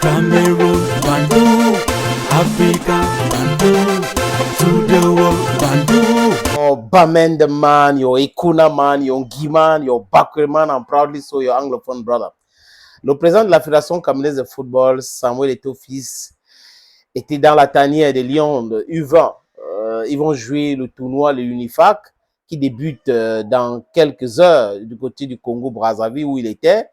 Cameroon, Bandung, Africa, Bandung, to the world, Bandung. Your Bamenda man, your Ekuna man, your Ngi man, your Bakwe man, and proudly so your anglophone brother. Le président de la Fédération camerounaise de football, Samuel Eto'o-Fils, était dans la tanière des Lions de U20. Ils vont jouer le tournoi, le Unifac, qui débute dans quelques heures du côté du Congo-Brazzaville où il était.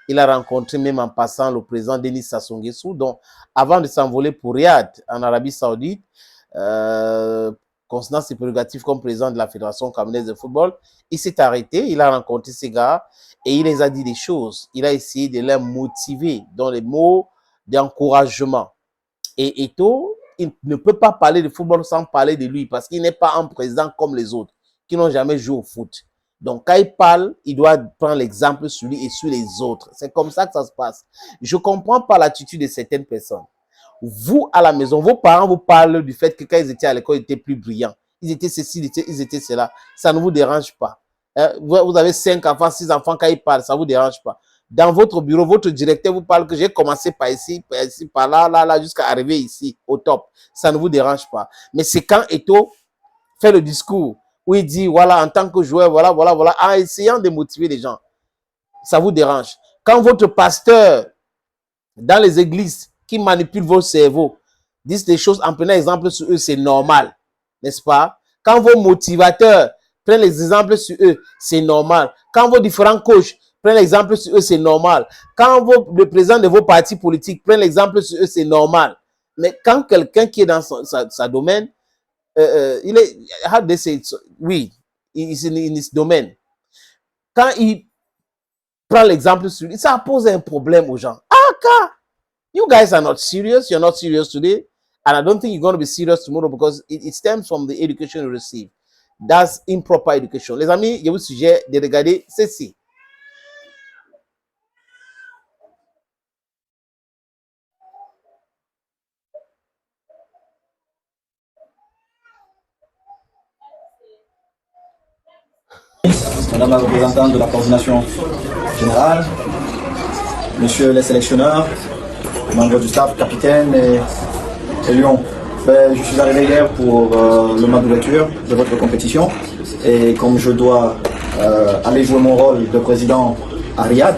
Il a rencontré même en passant le président Denis Sassou Nguesso. Donc, avant de s'envoler pour Riyad, en Arabie Saoudite, concernant ses prérogatives comme président de la Fédération camerounaise de football, il s'est arrêté, il a rencontré ces gars et il les a dit des choses. Il a essayé de les motiver dans les mots d'encouragement. Et Eto'o, il ne peut pas parler de football sans parler de lui parce qu'il n'est pas un président comme les autres qui n'ont jamais joué au foot. Donc, quand il parle, il doit prendre l'exemple sur lui et sur les autres. C'est comme ça que ça se passe. Je ne comprends pas l'attitude de certaines personnes. Vous, à la maison, vos parents vous parlent du fait que quand ils étaient à l'école, ils étaient plus brillants. Ils étaient ceci, ils étaient cela. Ça ne vous dérange pas. Vous avez 5 enfants, 6 enfants, quand ils parlent, ça ne vous dérange pas. Dans votre bureau, votre directeur vous parle que j'ai commencé par ici, par là, jusqu'à arriver ici, au top. Ça ne vous dérange pas. Mais c'est quand Eto'o fait le discours où il dit, voilà, en tant que joueur, voilà, en essayant de motiver les gens. Ça vous dérange. Quand votre pasteur, dans les églises, qui manipule vos cerveaux, disent des choses en prenant exemple sur eux, c'est normal. N'est-ce pas? Quand vos motivateurs prennent les exemples sur eux, c'est normal. Quand vos différents coachs prennent l'exemple sur eux, c'est normal. Quand le président de vos partis politiques prennent l'exemple sur eux, c'est normal. Mais quand quelqu'un qui est dans sa domaine, il est, how they say it, oui, il est in his domaine. Quand il prend l'exemple sur lui, ça pose un problème aux gens. Ah, car you guys are not serious. You're not serious today. And I don't think you're going to be serious tomorrow because it stems from the education you receive. That's improper education. Les amis, il y a un sujet de regarder ceci. Madame la représentante de la coordination générale, Monsieur les sélectionneurs, membres du staff, capitaine et Lyon. Je suis arrivé hier pour le mois d'ouverture de votre compétition et comme je dois aller jouer mon rôle de président à Riyad,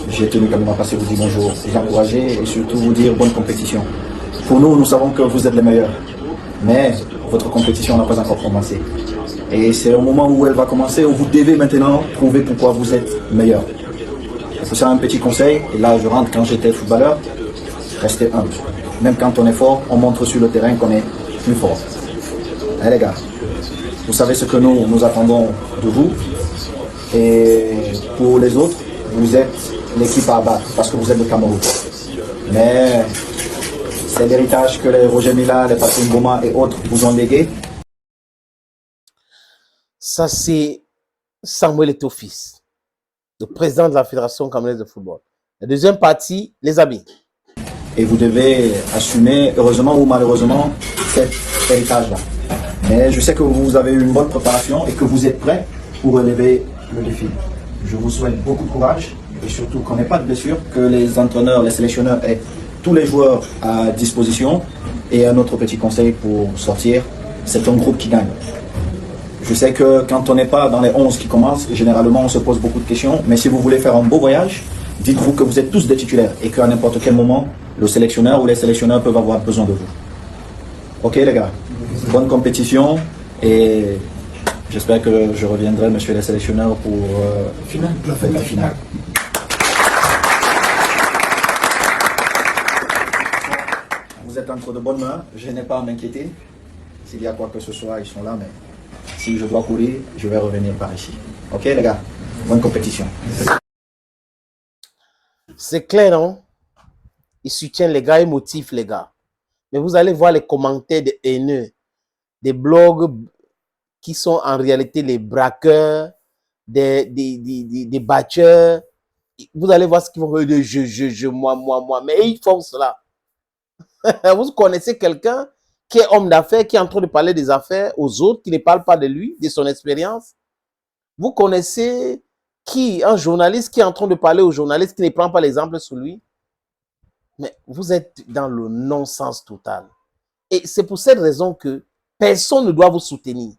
j'ai tenu quand même à passer vous dire bonjour, vous encourager et surtout vous dire bonne compétition. Pour nous, nous savons que vous êtes les meilleurs, mais votre compétition n'a pas encore commencé. Et c'est au moment où elle va commencer où vous devez maintenant prouver pourquoi vous êtes meilleur. C'est ça un petit conseil, et là je rentre quand j'étais footballeur, restez humble. Même quand on est fort, on montre sur le terrain qu'on est plus fort. Allez les gars, vous savez ce que nous attendons de vous. Et pour les autres, vous êtes l'équipe à abattre parce que vous êtes le Cameroun. Mais c'est l'héritage que les Roger Mila, les Patrick Mboma et autres vous ont légué. Ça, c'est Samuel Eto'o-Fils, le président de la Fédération camerounaise de football. La deuxième partie, les amis. Et vous devez assumer, heureusement ou malheureusement, cet héritage-là. Mais je sais que vous avez eu une bonne préparation et que vous êtes prêts pour relever le défi. Je vous souhaite beaucoup de courage et surtout qu'on n'ait pas de blessure, que les entraîneurs, les sélectionneurs aient tous les joueurs à disposition. Et un autre petit conseil pour sortir, c'est un groupe qui gagne. Je sais que quand on n'est pas dans les 11 qui commencent, généralement on se pose beaucoup de questions, mais si vous voulez faire un beau voyage, dites-vous que vous êtes tous des titulaires et qu'à n'importe quel moment, le sélectionneur ou les sélectionneurs peuvent avoir besoin de vous. Ok les gars, bonne compétition et j'espère que je reviendrai, monsieur les sélectionneurs, pour la finale. Vous êtes entre de bonnes mains, je n'ai pas à m'inquiéter. S'il y a quoi que ce soit, ils sont là, mais si je dois courir, je vais revenir par ici. Ok les gars, bonne compétition. C'est clair, non? Il soutient les gars, il motive les gars. Mais vous allez voir les commentaires des haineux, des blogs qui sont en réalité les braqueurs, des batteurs. Vous allez voir ce qu'ils vont dire, je, moi. Mais ils font cela. Vous connaissez quelqu'un qui est homme d'affaires, qui est en train de parler des affaires aux autres, qui ne parle pas de lui, de son expérience? Vous connaissez qui? Un journaliste qui est en train de parler aux journalistes, qui ne prend pas l'exemple sur lui? Mais vous êtes dans le non-sens total. Et c'est pour cette raison que personne ne doit vous soutenir.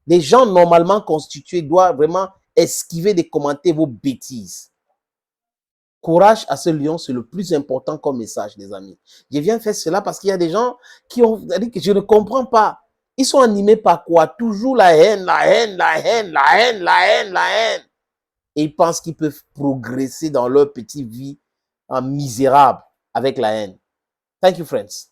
Les gens normalement constitués doivent vraiment esquiver de commenter vos bêtises. Courage à ce lion, c'est le plus important comme message, les amis. Je viens faire cela parce qu'il y a des gens qui ont dit que je ne comprends pas. Ils sont animés par quoi? Toujours la haine, la haine, la haine, la haine, la haine, la haine. Et ils pensent qu'ils peuvent progresser dans leur petite vie en misérable avec la haine. Thank you, friends.